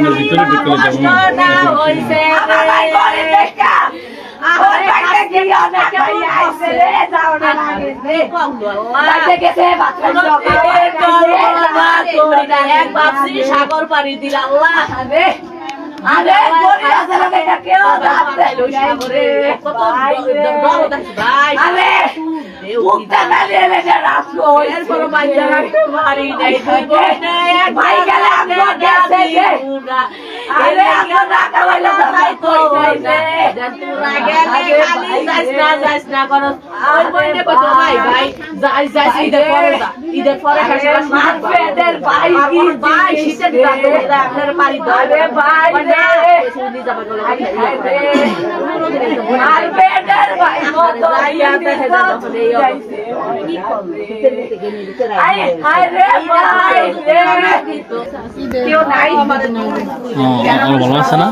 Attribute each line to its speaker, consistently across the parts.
Speaker 1: এর ভিতরে ঢুকলে যাবো না
Speaker 2: সাগর পাড়ি দিল আল্লাহ ঈদের পরে
Speaker 1: ভালো আছে না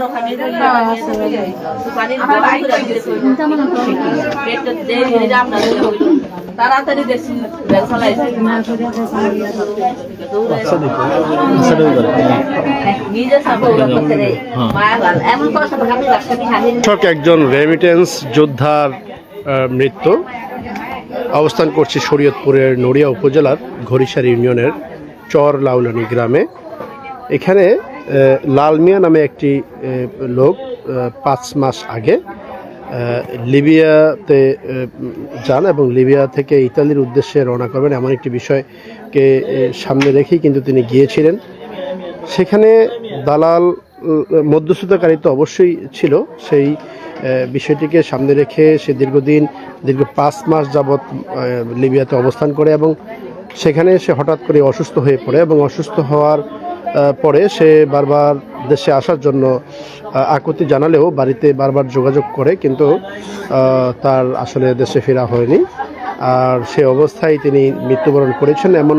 Speaker 2: তাড়াতাড়ি দেখছি
Speaker 3: একজন রেমিটেন্স যোদ্ধার মৃত্যু। অবস্থান করছি শরীয়তপুরের নড়িয়া উপজেলার ঘড়িসার ইউনিয়নের চর লাউলানি গ্রামে। এখানে লাল মিয়া নামে একটি লোক 5 মাস আগে লিবিয়াতে যান এবং লিবিয়া থেকে ইতালির উদ্দেশ্যে রওনা করবেন এমন একটি বিষয়কে সামনে রেখেই কিন্তু তিনি গিয়েছিলেন। সেখানে দালাল মধ্যস্থতাকারী তো অবশ্যই ছিল, সেই বিষয়টিকে সামনে রেখে সে দীর্ঘ 5 মাস যাবৎ লিবিয়াতে অবস্থান করে এবং সেখানে সে হঠাৎ করে অসুস্থ হয়ে পড়ে এবং অসুস্থ হওয়ার পরে সে বারবার দেশে আসার জন্য আকুতি জানালেও বাড়িতে বারবার যোগাযোগ করে, কিন্তু তার আসলে দেশে ফেরা হয়নি। আর সে অবস্থায় তিনি মৃত্যুবরণ করেছেন এমন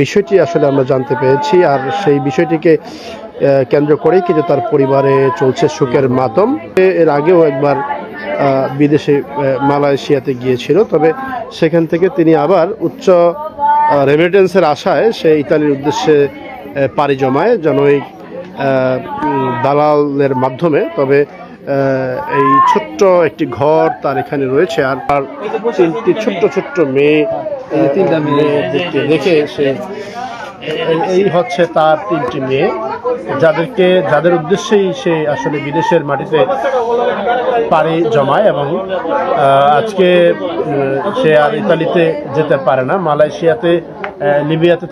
Speaker 3: বিষয়টি আসলে আমরা জানতে পেরেছি। আর সেই বিষয়টিকে কেন্দ্র করেই কিন্তু তার পরিবারে চলছে শোকের মাতম। এর আগেও একবার বিদেশে মালয়েশিয়াতে গিয়েছিল, তবে সেখান থেকে তিনি আবার উচ্চ রেমিটেন্সের আশায় সে ইতালির উদ্দেশ্যে পাড়ি জমায় জনৈক দালালের মাধ্যমে। তবে এই ছোট্ট একটি ঘর তার এখানে রয়েছে আর তার 3টি ছোট্ট মেয়ে রেখে সে এই হচ্ছে তার 3টি মেয়ে, যাদের উদ্দেশ্যেই সে আসলে বিদেশের মাটিতে পাড়ি জমায় এবং আজকে সে আর ইতালিতে যেতে পারে না। মালয়েশিয়াতে লিবিয়াতে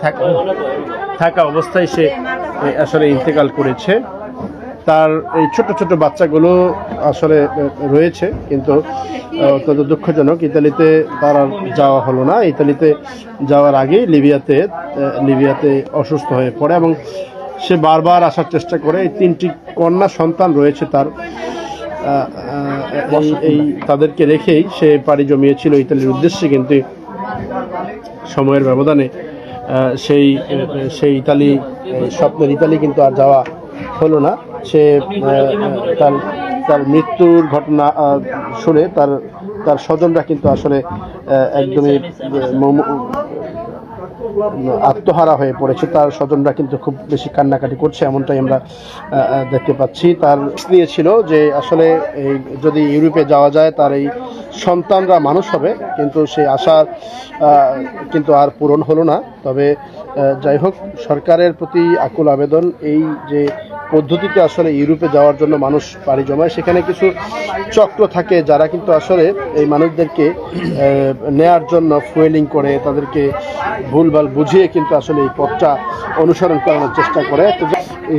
Speaker 3: থাকা অবস্থায় সে আসলে ইন্তেকাল করেছে। তার এই ছোট বাচ্চাগুলো আসলে রয়েছে, কিন্তু অত্যন্ত দুঃখজনক ইতালিতে তার আর যাওয়া হলো না। ইতালিতে যাওয়ার আগেই লিবিয়াতে অসুস্থ হয়ে পড়ে এবং সে বারবার আসার চেষ্টা করে। এই 3টি কন্যা সন্তান রয়েছে তার, এই তাদেরকে রেখেই সে পাড়ি জমিয়েছিল ইতালির উদ্দেশ্যে, কিন্তু সময়ের ব্যবধানে সেই ইতালি, স্বপ্নের ইতালি কিন্তু আর যাওয়া হলো না। সে তার মৃত্যুর ঘটনা শুনে তার স্বজনরা কিন্তু আসলে একদমই আত্মহারা হয়ে পড়েছে। তার স্বজনরা কিন্তু খুব বেশি কান্নাকাটি করছে, এমনটাই আমরা দেখতে পাচ্ছি। তার নিয়েছিল যে আসলে যদি ইউরোপে যাওয়া যায় তার এই সন্তানরা মানুষ হবে, কিন্তু সেই আশা কিন্তু আর পূরণ হলো না। তবে যাই হোক, সরকারের প্রতি আকুল আবেদন, এই যে পদ্ধতিতে আসলে ইউরোপে যাওয়ার জন্য মানুষ পাড়ি জমায়, সেখানে কিছু চক্র থাকে যারা কিন্তু আসলে এই মানুষদেরকে নেয়ার জন্য ফুয়েলিং করে, তাদেরকে ভুলভাল বুঝিয়ে কিন্তু আসলে এই পথটা অনুসরণ করানোর চেষ্টা করে।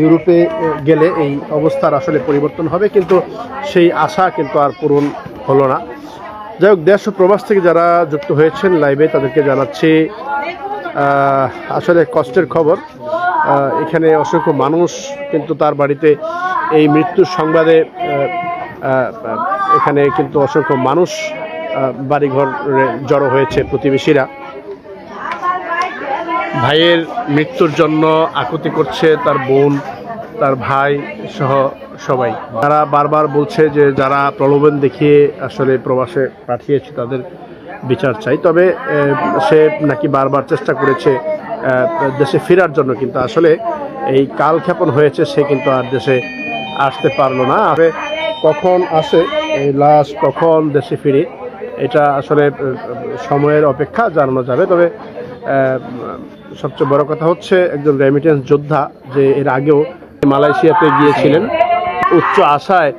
Speaker 3: ইউরোপে গেলে এই অবস্থার আসলে পরিবর্তন হবে, কিন্তু সেই আশা কিন্তু আর পূরণ হলো না। যাই হোক, দেশ ও প্রবাস থেকে যারা যুক্ত হয়েছেন লাইভে তাদেরকে জানাচ্ছি আসলে কষ্টের খবর। এখানে অসংখ্য মানুষ কিন্তু তার বাড়িতে এই মৃত্যুর সংবাদে এখানে কিন্তু অসংখ্য মানুষ বাড়িঘর জড়ো হয়েছে। প্রতিবেশীরা ভাইয়ের মৃত্যুর জন্য আকুতি করছে, তার বোন, তার ভাই সহ সবাই। তারা বারবার বলছে যে যারা প্রলোভন দেখিয়ে আসলে প্রবাসে পাঠিয়েছে তাদের বিচার চাই। তবে সে নাকি বারবার চেষ্টা করেছে দেশে ফেরার জন্য, কিন্তু আসলে এই কালক্ষেপণ হয়েছে, সে কিন্তু আর দেশে আসতে পারলো না। আর কখন আসে, এই লাশ কখন দেশে ফিরে, এটা আসলে সময়ের অপেক্ষা, জানানো যাবে। তবে সবচেয়ে বড় কথা হচ্ছে একজন রেমিটেন্স যোদ্ধা, যে এর আগেও মালয়েশিয়াতে গিয়েছিলেন, উচ্চ আশায়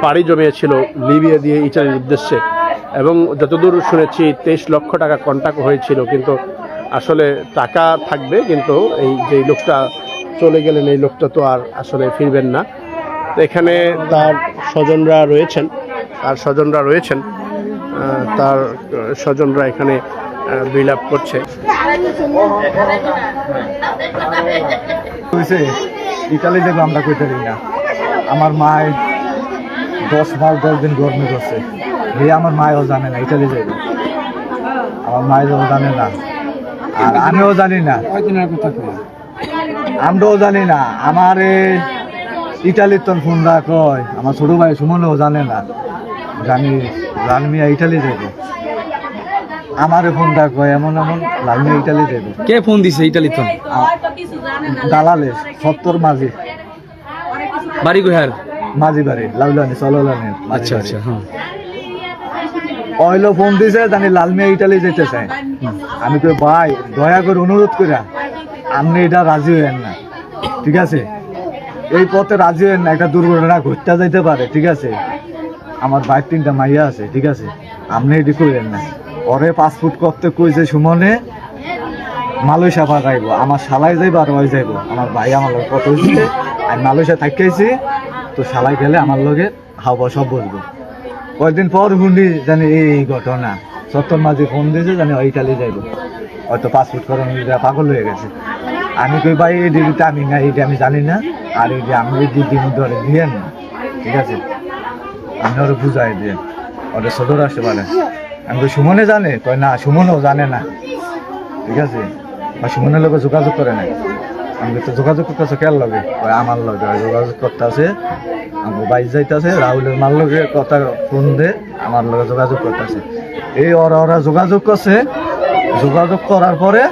Speaker 3: পাড়ি জমিয়েছিল লিবিয়া দিয়ে ইটালির উদ্দেশ্যে, এবং যতদূর শুনেছি 23 লক্ষ টাকা কন্ট্যাক্ট হয়েছিল, কিন্তু আসলে টাকা থাকবে, কিন্তু এই যে লোকটা চলে গেলেন, এই লোকটা তো আর আসলে ফিরবেন না। তো এখানে তার স্বজনরা রয়েছেন, তার স্বজনরা এখানে বিলাপ করছে।
Speaker 4: ইটালি যাবো আমরা কইতে পারি না। আমার মায় 10 মাস 10 দিন গরমে করছে, আমার মায়ও জানে না ইটালি যাইবে, আমার মায় যাও জানে না, আর আমিও জানি না, আমরাও জানি না। আমার ইটালির তোর ফোন কয়, আমার ছোট ভাই সুমনও জানে না আমি লালমিয়া ইটালি যাইব। আমারে ফোন কয় এমন লালমিয়া ইটালি যাইব।
Speaker 1: কে ফোন দিছে ইটালি তো?
Speaker 4: দালালে 70 মাঝি,
Speaker 1: বাড়ি কোহার?
Speaker 4: মাঝি বাড়ি লাউলানি চলানি।
Speaker 1: আচ্ছা আচ্ছা, হ্যাঁ।
Speaker 4: অইলো ফোন দিছে, জানি লালমিয়া ইটালি যেতে চাই। আমি কই ভাই দয়া করে অনুরোধ কইরা আপনি এটা রাজি হইেন না, ঠিক আছে? এই পথে রাজি হইেন না, একটা দুর্ঘটনা ঘটতে যাইতে পারে, ঠিক আছে? আমার বাইক 3টা মাইয়া আছে, ঠিক আছে? আপনি এটি কইলেন না। ওরে পাসপোর্ট করতে কইছে সুমনে মালয়েশিয়া পাঠাইবো, আমার শালাই যাইবো আর ওই যাইবো। আমার ভাই আমার লগে কত হয়েছে, আমি মালয়েশিয়া থাকাইছি, তো শালাই গেলে আমার লগে হাওয়া সব বসবো। কয়েকদিন পর শুনি জানি এই ঘটনা, 70 মাঝে ফোন দিয়েছে, জানি ওই ইটালি যাইবো, হয়তো পাসপোর্ট করানো পাগল হয়ে গেছে। আমি কই ভাই এই ডিগ্রিটা আমি না, এইটা আমি জানি না, আর এই যে আমি দিন ধরে দিয়েন না, ঠিক আছে? আমি ওরা বুঝাই দিয়ে ওদের সদর আসতে পারে। আমি কই সুমনে জানে? কয় না, সুমনও জানে না, ঠিক আছে? আর সুমনের লোক যোগাযোগ করে নাই। আমি তো যোগাযোগ করতেছে কেন লগে? আমার লগে যোগাযোগ করতে আছে, আমার বাইক যাইতেছে, রাহুলের মার লগে কথা ফোন দে, আমার লগে যোগাযোগ করতেছে। এই ওরা যোগাযোগ করছে, যোগাযোগ করার পরে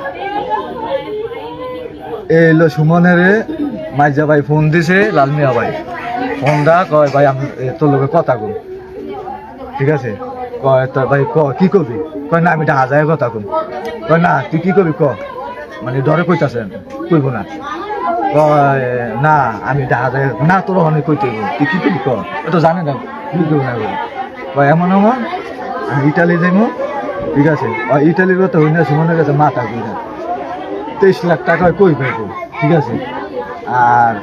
Speaker 4: এইলো সুমনের মাইজা ভাই ফোন দিছে, লালমিয়া ভাই ফোন দা কয় ভাই আমি তোর লগে কথা কই, ঠিক আছে? কয় তোর ভাই কি কবি? কয় না আমি ঢাকা যায় কথা কই। কয় না তুই কি কবি ক, মানে ডরে কইতাছেন, কইব না। কয় না আমি ঢাকা যায় না, তোর অনেক কইতে তুই কি কবি ক, তো জানে না কি কবি না। কয় এমন আমি ইটালি যাইমু, ঠিক আছে? ইটালির কথা হই না, সুমনের কাছে মাথা কই না, 23 লাখ টাকা কই পাইবো, ঠিক আছে? আর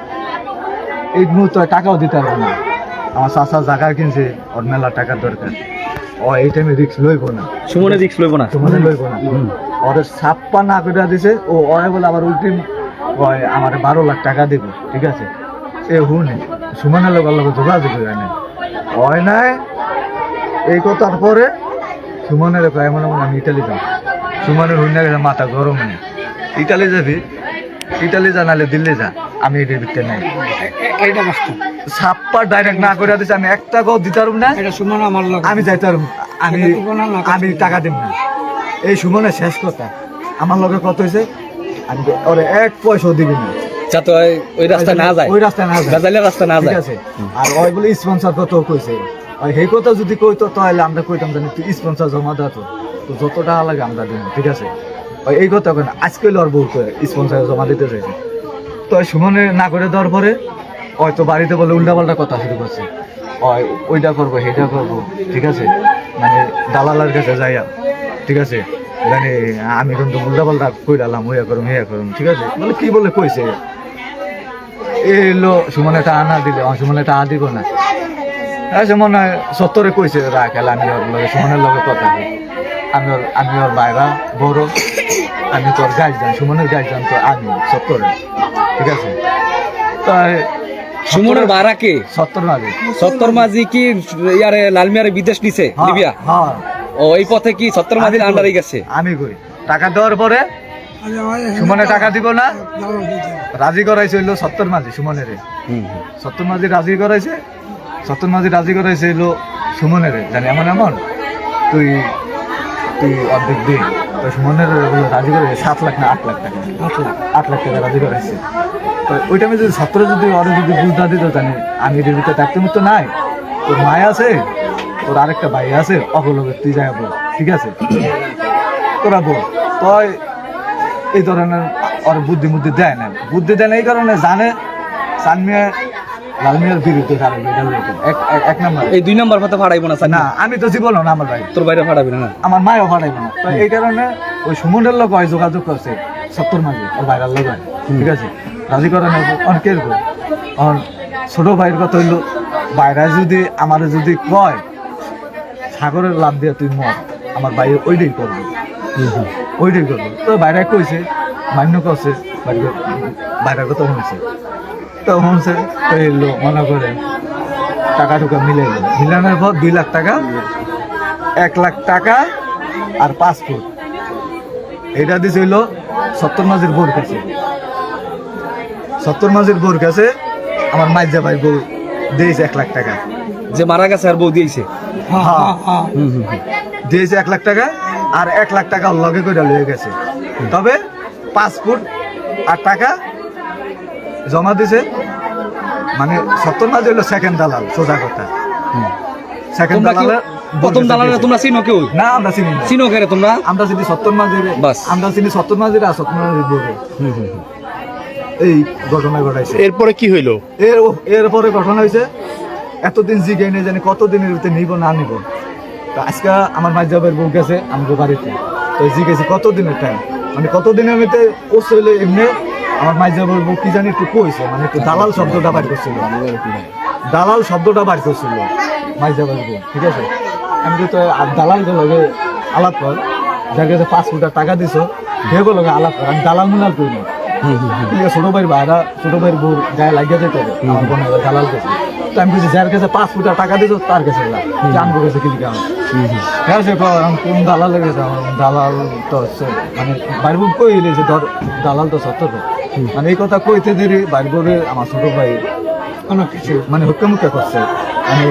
Speaker 4: এই মুহূর্তে টাকাও দিতে পারবো না, আমার চাচা জায়গা কিনছে, ওর মেলা টাকার দরকার, ও এই টাইমে রিক্স লইব না।
Speaker 1: সুমনে রিক্স লইব না,
Speaker 4: সুমনে লইব না। ওদের ছাপ্পা না করে দিছে, ও ওরে বলে আবার উল্টি আমার 12 লাখ টাকা দিব, ঠিক আছে? এ হুনে সুমনের লোকের যোগাযোগ হয় না, হয় নাই। এই কথার পরে সুমনের এমন আমি ইটালি যাই, সুমনের হুইনা গেছে মাথা গরম নেই, ইটালি যাবি, ইটালি যা নাহলে দিল্লি যা, আমি এটার ভিতরে নাই। ছাপ্পা ডাইরেক্ট না করে দিছে, আমি একটা গো দিতে পারব না, আমি যাইতে পারব, আমি টাকা দিব না। এই সুমনের শেষ কথা, আমার লগে কত হয়েছে, আমি ওরে 1 পয়সাও দিবি না,
Speaker 1: যাতে ওই রাস্তা না যায়,
Speaker 4: ওই রাস্তা না যায়,
Speaker 1: গাজালের রাস্তা না যায়,
Speaker 4: ঠিক আছে? আর ওই বলে স্পন্সর কত কইছে, ওই সেই কথা যদি কইতো তাহলে আমরা কইতাম জানি তুই স্পন্সর জমা দাও, তো যত টাকা লাগে আমরা দিব, ঠিক আছে? এই কথা কেন আজকে ওর বউ করে স্পন্সর জমা দিতে চাইছে, তো সুমনে না করে দেওয়ার পরে হয়তো বাড়িতে বলে উল্টাপাল্টা কথা শুরু করছে, ওইটা করবো সেইটা করবো, ঠিক আছে? মানে দালালার কাছে যাইয়া, ঠিক আছে? মানে আমি কিন্তু উল্টাপাল্টা কইলাম, হইয়া করুম, ঠিক আছে? মানে কি বলে কইছে, এলো সুমনে টাকা না দিলে সুমনে টাকা দিব না, মনে হয় 70 কইছে রাখেলে আমি ওর লগে সুমনের লগে কথা কই, আমি ওর বাইরা বড়, আমি তোর গাইজান, সুমনের গাইজান তো আমি 70, ঠিক আছে? তাই
Speaker 1: সুমনের ভাড়া কে?
Speaker 4: 70 মাঝি।
Speaker 1: 70 মাঝি কি ইয়ারে লালমিয়ারে বিদেশ নিছে লিবিয়া?
Speaker 4: হ্যাঁ।
Speaker 1: ও এই পথে কি 70 মাঝির আন্ডারে গেছে?
Speaker 4: আমি কই টাকা দেওয়ার পরে সুমনে টাকা দিব না, রাজি করাইছে হইলো 70 মাঝি সুমনের, 70 মাঝি রাজি করাইছে, 70 মাঝি রাজি করাইছে হইলো সুমনের, জানি এমন তুই অর্ধেক দে, ওই সুমনের রাজি করে 7 লাখ না 8 লাখ টাকা 8 লাখ টাকা রাজি করেছে। তো ওই টাইমে যদি ছাত্র যদি ওরা যদি বুঝা দিত জানি আমি এর ভিতরে দায়িত্ব মুক্ত নাই, তোর মায় আছে, তোর আরেকটা ভাই আছে, অবলম্বন তুই যাই বল, ঠিক আছে তোরা বল। তো এই ধরনের ওর বুদ্ধি দেয় না, এই কারণে জানে চানমিয়া লালমিয়ার বিরুদ্ধে এক নম্বর।
Speaker 1: এই 2 নাম্বার কথা ফাড়াইবো না স্যার
Speaker 4: না, আমি তো জীবন না, আমার ভাই
Speaker 1: তোর বাইরে ফাড়াবি না।
Speaker 4: আমার মায়ও ফাটাইব না। তো এই কারণে ওই সুমনের লোক হয় যোগাযোগ করছে 70 মাঝে ওর ভাইরাল লোক হয়, ঠিক আছে রাজি করে না অনেকের আর ছোট ভাইয়ের কথা হইলো বাইরে যদি আমার যদি কয় সাগরের লাভ দিয়ে তুই মর, আমার ভাই ওইটাই করবে, তো বাইরে কইছে মান্য করছে, বাইরের কথা শুনছে, তো শুনছে তো এলো মনে করে টাকা টুকা মিলানোর পর 2 লাখ টাকা, 1 লাখ টাকা আর পাসপোর্ট এটা দিছে হইলো 70 মাঝের বোর কাছে। 70 মাঝের বোর কাছে আমার মাইজা ভাই বউ দিয়েছে 1 লাখ টাকা,
Speaker 1: যে মারা গেছে আর বউ দিয়েছে
Speaker 4: দিয়েছে 1 লাখ টাকা, আর 1 লাখ টাকা লগে করে লয়ে গেছে। তবে পাসপোর্ট আর টাকা জমা দিছে, মানে 70 মাঝে হইলো সেকেন্ড দালাল, সোজা কথা। সেকেন্ড দালাল
Speaker 1: প্রথম দালাল তোমরা চিনো কেউ?
Speaker 4: না, আমরা চিনি না।
Speaker 1: চিনো কেন তোমরা?
Speaker 4: আমরা চিনি 70 মাঝের, আমরা চিনি 70 মাঝের আর 70 মাঝের বউরে। এই ঘটনা ঘটাইছে।
Speaker 3: এরপরে কি হইলো?
Speaker 4: এরপরে ঘটনা হয়েছে এতদিন জিগাই নেই জানি কতদিনের ভিতরে নিব না নিব। তো আজকে আমার মাইজাবের বউ গেছে আমাদের বাড়িতে, তো জিগেছি কতদিনের টাইম, মানে কতদিনের ভিতরে পোস্ট হইলে এমনি আমার মাইজাবের বউ কি জানি একটু কইছে, মানে একটু দালাল শব্দটা বাইর করছিল, মাইজাবের বউ, ঠিক আছে। আমি তো দালাল লগে আলাপ কর, যার কাছে 5 কোটি টাকা দিছ ভেগো লগে আলাপ কর, আমি দালাল মুলাল করি না। ছোট ভাইয়ের বউ গায়ে লাগিয়ে যেতে হবে, আমার বোন দালাল করছে। তো আমি বলছি যার কাছে 5 কোটি টাকা দিছ তার কাছে জানবো কাছে কি লিখা কোন দালাল লেগেছে। আমার দালাল তো হচ্ছে মানে বাড়ির বউ কইলে যে ধর দালাল তো 70, মানে এই কথা কইতে দেরি বাড়ির বউরে আমার ছোট ভাই অনেক কিছু মানে হুক্কা করছে, মানে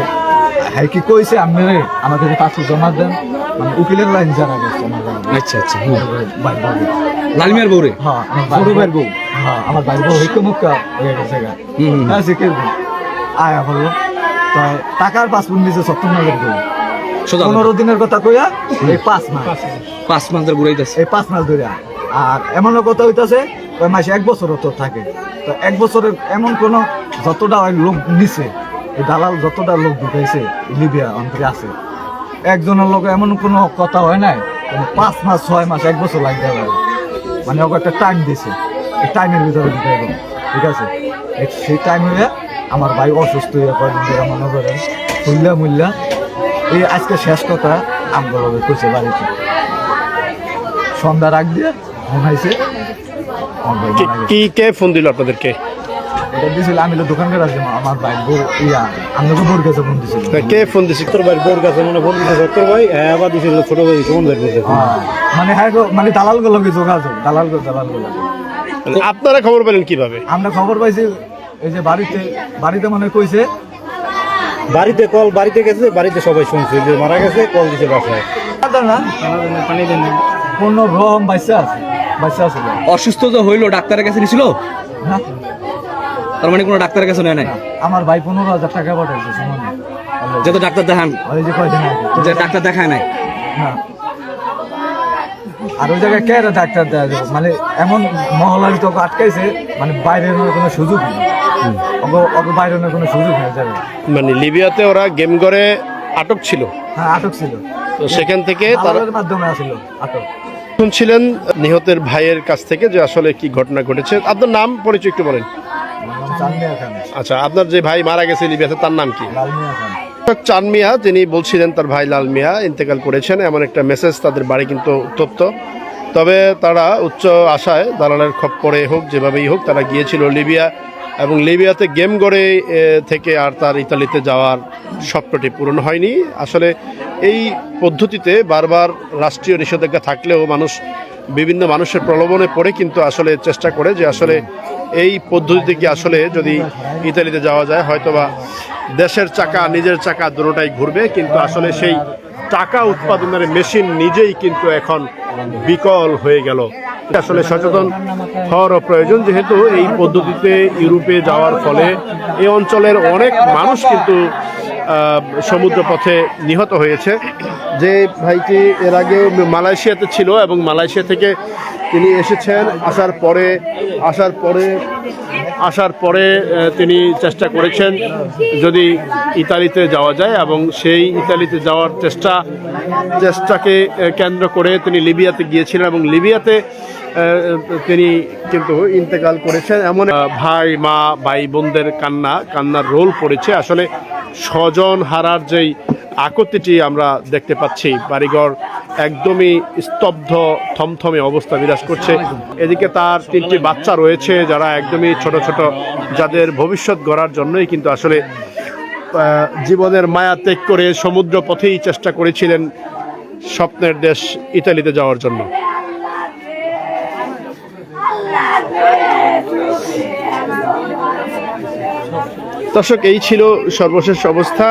Speaker 4: হ্যাঁ কি কইছে আপনি আমার কাছে 5 জমা দেন, মানে উকিলের লাইন জানা গেছে আমার।
Speaker 1: আচ্ছা
Speaker 4: বাড়ির বউ
Speaker 1: লালমিয়ার বউ রে?
Speaker 4: হ্যাঁ, ছোট ভাইয়ের বউ। হ্যাঁ, আমার বাড়ির বউ হুক্কা হয়ে গেছে। আয়া বললো তো টাকার পাসপোর্ট নিচে 70 মাসের বউ, 15 দিনের কথা কইয়া এই 5 মাস
Speaker 1: ধরে ঘুরাইতেছে,
Speaker 4: এই 5 মাস ধরে। আর এমনও কথা হইতাছে ওই মাসে 1 বছরও তো থাকে। তো 1 বছরের এমন কোন যতটা লোক নিছে, এই দালাল যতটা লোক ঢুকাইছে লিবিয়া অন্তরে আছে, একজনের লোক এমন কোনো কথা হয় নাই 5 মাস 6 মাস 1 বছর লাগতে পারে, মানে ওকে একটা টাইম দিছে, এই টাইমের ভিতরে ঢুকাইব, ঠিক আছে। সেই টাইম হয়ে আমার ভাই অসুস্থ হয়ে কয়েকদিন মনে করেন মূল্যা এই আজকে শেষ কথা আমগুলো কইছে বাড়িতে সন্ধ্যার আগ দিয়ে ফোন আইছে।
Speaker 3: কি কে ফোন দিল আপনাদেরকে?
Speaker 4: এটা দিছিল আমি দোকানদার আছি, আমার ভাই আমাকে বোর কাছে ফোন দিছিল।
Speaker 3: কে ফোন দিছিল? তোর ভাই বোর কাছে মনে ফোন দিছিল তোর ভাই? হ্যাঁ, আবার দিছিল ছোট ভাই ফোন দিছিল।
Speaker 4: মানে হ্যাঁ মানে দালাল গুলো কি যোগাযোগ, দালাল গুলো
Speaker 3: আপনারা খবর পেলেন কিভাবে?
Speaker 4: আমরা খবর পাইছি এই যে বাড়িতে মনে কইছে,
Speaker 3: বাড়িতে গেছে, বাড়িতে সবাই শুনছে যে মারা গেছে, কল দিছে বাসায়।
Speaker 4: পানি দেন কোন রকম বাচ্চা আছে
Speaker 1: অসুস্থ তো হইলো, ডাক্তারের কাছে নিছিল? তার মানে কোনো ডাক্তারের কাছে নেয় নাই?
Speaker 4: আমার ভাই 15,000 টাকা পাঠাইছে সামান্য,
Speaker 1: যে তো ডাক্তার দেখান,
Speaker 4: ওই যে কয়দিন আগে
Speaker 1: যে ডাক্তার দেখায় নাই।
Speaker 4: আর ওই জায়গায় কে ডাক্তার দেওয়া যাবে, মানে এমন মহলার তো আটকাইছে, মানে বাইরের কোনো সুযোগ নেই, বাইরের কোনো সুযোগ নেই যাবে।
Speaker 3: মানে লিবিয়াতে ওরা গেম করে আটক ছিল?
Speaker 4: হ্যাঁ, আটক ছিল।
Speaker 3: তো সেখান থেকে তার
Speaker 4: মাধ্যমে আসলো আটক।
Speaker 3: শুনছিলেন নিহতের ভাইয়ের কাছ থেকে যে আসলে কি ঘটনা ঘটেছে। আপনার নাম পরিচয় একটু বলেন। আচ্ছা, আপনার যে ভাই মারা গেছে লিবিয়াতে তার নাম কি? চান মিয়া, যিনি বলছিলেন তার ভাই লাল মিয়া ইন্তেকাল করেছেন, এমন একটা মেসেজ। তাদের বাড়ি কিন্তু উত্তপ্ত, তবে তারা উচ্চ আশায় দালালের খপ্পরে হোক যেভাবেই হোক তারা গিয়েছিল লিবিয়া, এবং লিবিয়াতে গেম গড়ে থেকে আর তার ইতালিতে যাওয়ার স্বপ্নটি পূরণ হয়নি। আসলে এই পদ্ধতিতে বারবার রাষ্ট্রীয় নিষেধাজ্ঞা থাকলেও বিভিন্ন মানুষের প্রলোভনে পড়ে কিন্তু আসলে চেষ্টা করে যে আসলে এই পদ্ধতিতে কি আসলে যদি ইতালিতে যাওয়া যায় হয়তোবা দেশের চাকা নিজের চাকা দুটোটাই ঘুরবে, কিন্তু আসলে সেই টাকা উৎপাদনের মেশিন নিজেই কিন্তু এখন বিকল হয়ে গেল। আসলে সচেতন হওয়ারও প্রয়োজন, যেহেতু এই পদ্ধতিতে ইউরোপে যাওয়ার ফলে এই অঞ্চলের অনেক মানুষ কিন্তু সমুদ্রপথে নিহত হয়েছে। যে ভাইটি এর আগে মালয়েশিয়াতে ছিল এবং মালয়েশিয়া থেকে তিনি এসেছেন, আসার পরে তিনি চেষ্টা করেছেন যদি ইতালিতে যাওয়া যায়, এবং সেই ইতালিতে যাওয়ার চেষ্টাকে কেন্দ্র করে তিনি লিবিয়াতে গিয়েছিলেন এবং লিবিয়াতে তিনি কিন্তু ইন্তেকাল করেছেন। এমন ভাই মা ভাই বোনদের কান্নার রোল পড়েছে। আসলে স্বজন হারার যেই আকতিটি আমরা দেখতে পাচ্ছি, বাড়িঘর একদমই স্তব্ধ, থমথমে অবস্থা বিরাজ করছে। এদিকে তার 3টি বাচ্চা রয়েছে যারা একদমই ছোট ছোট, যাদের ভবিষ্যৎ গড়ার জন্যই কিন্তু আসলে জীবনের মায়া ত্যাগ করে সমুদ্র পথেই চেষ্টা করেছিলেন স্বপ্নের দেশ ইতালিতে যাওয়ার জন্য। দর্শক, এই ছিল সর্বশেষ অবস্থা।